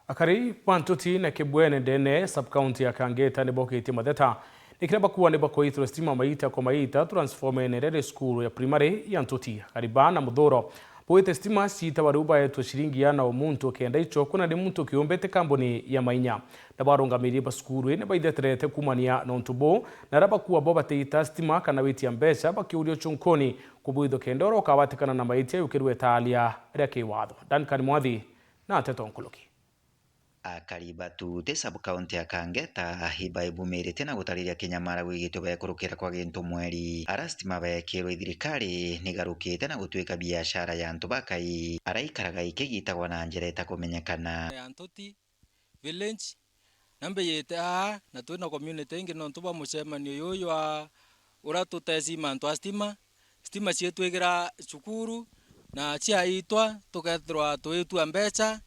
Akari Pantuti na Kibwene Dene sub-county ya Kangeta ni bokiti matheta nikiraba kuwa ni bakoithro stima maita kwa maita transforme nerere skulu ya primary ya Ntuti karibana muthuro boite stima sita waruba yetu shiringi yana omuntu kenda icho kuna ni muntu kiombete kambuni ya mainya nabarungamiri ba skulu ine baitherete kumania nontubo naraba kuwa boba teita stima kana witi ya mbesha bakiurio chunkoni kubuitho kendoro kawatikana na maita yukirwe talia reke watho Duncan Mwathi na Tetonkuluki. Akaribatu te sub-county ya Kangeta hiba ibumirite na gutariria kinyamara wigito bekurukira kwa gintu mweri arastima bekirwe thirikari nigarukite na gutwika biashara ya antu bakai araikaraga ikigitagwa na njira itakumenyekana ya Ntuti village nambe yete na twina community ingi no ntuba mucemanio yuyu uratuteci mantu stima cietwigira cukuru na ciaitwa tukethirwa twitua mbeca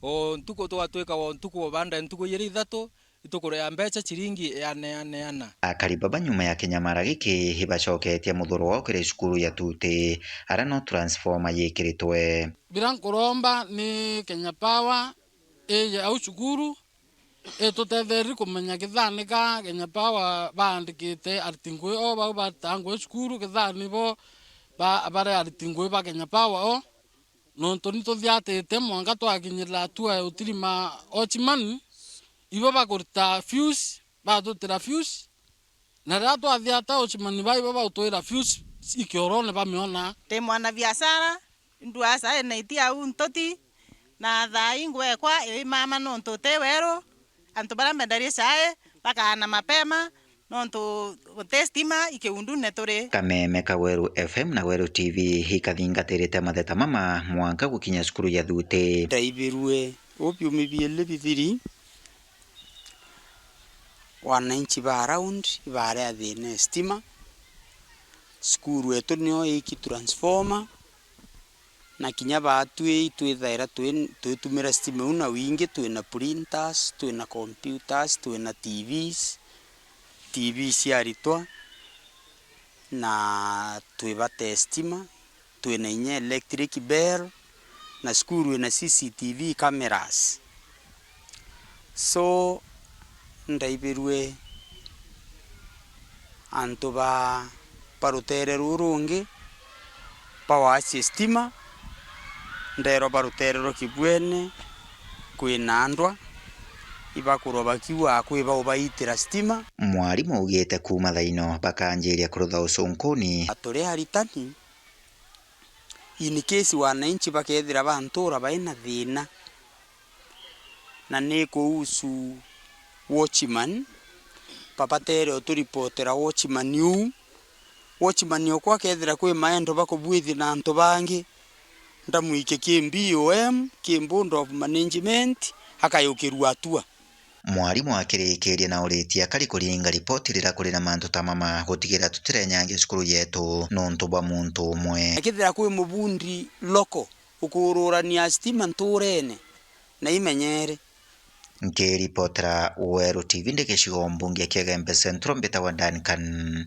o ntuko twatwika o ntuko banda ntuko yeri ithatu itukurea mbeca ciringi yaneana akaribaba nyuma ya kinyamara giki hibacoketie muthuro wao kiri cukuru ya Tuti ara no transformer yikiritwe birankuromba ni Kenya Power au cukuru tutetheri kumenya kithani ka Kenya Power bandikite artingwe o bau batangwe cukuru kithani bo bare artingwe ba Kenya Power o nontu nituthiatite mwanga twakinyirira atua utirima ochimani ibo bakuruta fuse batutira fuse na ria twathiata ochimani baibo bautwira fuse ikiorone bamiona te mwana biashara nduasa enaitia au Ntuti na thai ngwekwa mama nontu te wero antu bara mendarie sae bakana mapema nontu testima ikiundu netore Kameme ka Weru FM na Weru TV hikathingatirite matheta mama mwanka gukinya cukuru ya Thuti ndaibirwe opiumi biele bithiri wananchi ba around ibare athine stima cukuru etu nio iki transformer na kinya batwi twithaira twitumira stima una wingi twina printers twina computers twina TVs yaritwa na twibate stima twina inya electric bell na skuru ina CCTV cameras so ndaibirwe antu barutere rurungi pawasi stima ndero baruterero Kibwene kwina andwa ibakuroba kiwa kwiba ubaitira stima mwarimu ugite kuma thaino bakanjiria kurutha ucunkuni aturi aritani in case wananchi bakethira bantura baina thina na neko usu watchman papatere oturipotera watchman okwa kethira kwi maendo bakubwithi na antu bangi ndamuike KBOM Board of Management akayukirwa atua mwarimu akirikiria na uritia kari kuringa ripoti rira kuri na mantu tamama gutigira tutirenyange cukuru yetu nontu bwa muntu umwe akithira kwi mubundi loko ukururania stima nturene na imenyere ngiripotera Weru TV ndikicigo mbunge Kiagembe Central mbita wa Duncan